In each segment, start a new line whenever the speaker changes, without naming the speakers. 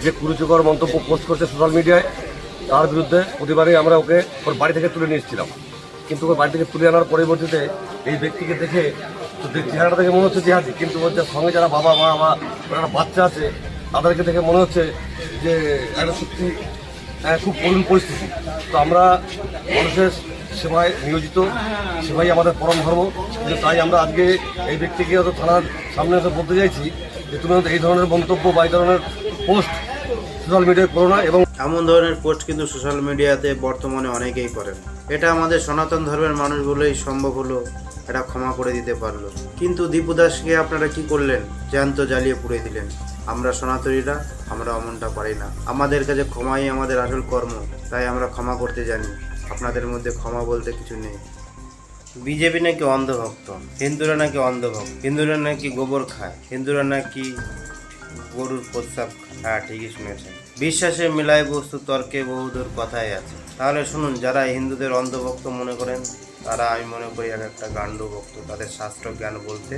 যে কুরুচিকর মন্তব্য পোস্ট করছে সোশ্যাল মিডিয়ায়, তার বিরুদ্ধে প্রতিবারই আমরা ওকে ওর বাড়ি থেকে তুলে নিয়ে এসেছিলাম। কিন্তু ওর বাড়ি থেকে তুলে আনার পরবর্তীতে এই ব্যক্তিকে দেখে তো চেহারাটা দেখে মনে হচ্ছে জিহাদি, কিন্তু ওর যে সঙ্গে যারা বাবা মা বা যারা বাচ্চা আছে তাদেরকে দেখে মনে হচ্ছে যে একটা সত্যি খুব করুণ পরিস্থিতি। তো আমরা মানুষের সেবায় নিয়োজিত, সেবাই আমাদের পরম ধর্ম। কিন্তু তাই আমরা আজকে এই ব্যক্তিকে হয়তো থানার সামনে এসে বলতে চাইছি যে তুমি হয়তো এই ধরনের মন্তব্য বা এই ধরনের পোস্ট সোশ্যাল মিডিয়ায় করো না। এবং
এমন ধরনের পোস্ট কিন্তু সোশ্যাল মিডিয়াতে বর্তমানে অনেকেই করেন। এটা আমাদের সনাতন ধর্মের মানুষ বলেই সম্ভব হলো, এটা ক্ষমা করে দিতে পারলো। কিন্তু দীপু দাসকে আপনারা কি করলেন? জ্যান্ত জ্বালিয়ে পুড়ে দিলেন। আমরা সনাতনীরা আমরা অমনটা পারি না। আমাদের কাছে ক্ষমাই আমাদের আসল কর্ম, তাই আমরা ক্ষমা করতে জানি। আপনাদের মধ্যে ক্ষমা বলতে কিছু নেই। বিজেপি নাকি অন্ধভক্ত, হিন্দুরা নাকি অন্ধভক্ত, হিন্দুরা নাকি গোবর খায়, হিন্দুরা নাকি গরুর প্রস্রাব খায়। হ্যাঁ, ঠিকই শুনেছেন। বিশ্বাসে মিলায় বস্তু, তর্কে বহুদূর কথাই আছে। তাহলে শুনুন, যারা হিন্দুদের অন্ধভক্ত মনে করেন তারা আমি মনে করি এক একটা গান্ডু ভক্ত। তাদের শাস্ত্র জ্ঞান বলতে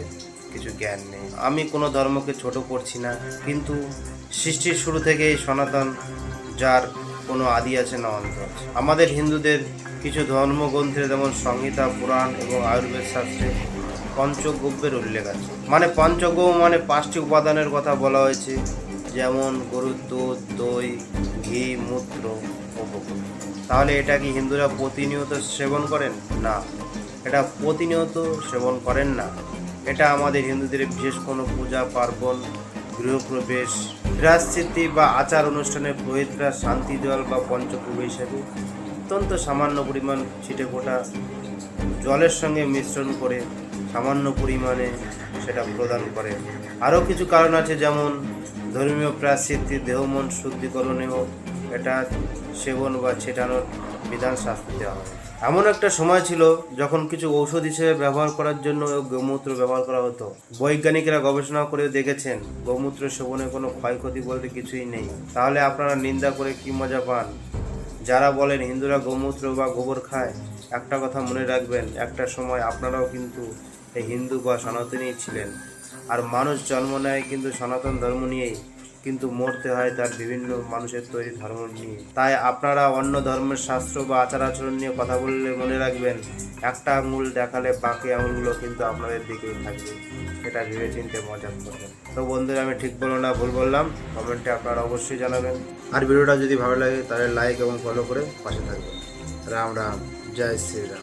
কিছু জ্ঞান নেই। আমি কোনো ধর্মকে ছোট করছি না, কিন্তু সৃষ্টির শুরু থেকেই সনাতন, যার কোনো আদি আছে না অন্ত আছে। আমাদের হিন্দুদের কিছু ধর্মগ্রন্থে যেমন সংহিতা, পুরাণ এবং আয়ুর্বেদ শাস্ত্রে পঞ্চগব্যের উল্লেখ আছে। মানে পঞ্চগব্য মানে 5টি উপাদানের কথা বলা হয়েছে, যেমন গরুর দুধ, দই, ঘি, মূত্র ও গোবর। তাহলে এটা কি হিন্দুরা প্রতিনিয়ত সেবন করেন? না, এটা প্রতিনিয়ত সেবন করেন না। এটা আমাদের হিন্দুদের বিশেষ কোনো পূজা পার্বণ, গৃহপ্রবেশ, প্রায়শ্চিত্তি বা আচার অনুষ্ঠানে পুরোহিতরা শান্তি জল বা পঞ্চগব্য হিসেবে অত্যন্ত সামান্য পরিমাণ ছিটে ফোটা জলের সঙ্গে মিশ্রণ করে সামান্য পরিমাণে সেটা প্রদান করে। আরও কিছু কারণ আছে, যেমন ধর্মীয় প্রায়শ্চিত্তি, দেহ মন শুদ্ধিকরণেও এটা সেবন বা ছেটানোর বিধান শাস্তি দেওয়া হয়। এমন একটা সময় ছিল যখন কিছু ঔষধ হিসেবে ব্যবহার করার জন্য গোমূত্র ব্যবহার করা হতো। বৈজ্ঞানিকরা গবেষণা করে দেখেছেন গোমূত্র সেবনে কোনো ক্ষয়ক্ষতি বলতে কিছুই নেই। তাহলে আপনারা নিন্দা করে কি মজা পান? যারা বলেন হিন্দুরা গোমূত্র বা গোবর খায়, একটা কথা মনে রাখবেন, একটা সময় আপনারাও কিন্তু এই হিন্দু বা সনাতনী ছিলেন। আর মানুষ জন্ম নেয় কিন্তু সনাতন ধর্ম নিয়েই, কিন্তু মরতে হয় তার বিভিন্ন মানুষের তৈরি ধর্ম নিয়ে। তাই আপনারা অন্য ধর্মের শাস্ত্র বা আচার আচরণ নিয়ে কথা বললে মনে রাখবেন, একটা আঙুল দেখালে বাকি আঙুলগুলো কিন্তু আপনাদের দিকেই থাকবে। এটা ভেবে চিন্তে মজা করবেন। তো বন্ধুরা, আমি ঠিক বললাম না ভুল বললাম কমেন্টে আপনারা অবশ্যই জানাবেন। আর ভিডিওটা যদি ভালো লাগে তাহলে লাইক এবং ফলো করে পাশে থাকবেন। রাম রাম, জয় শ্রীরাম।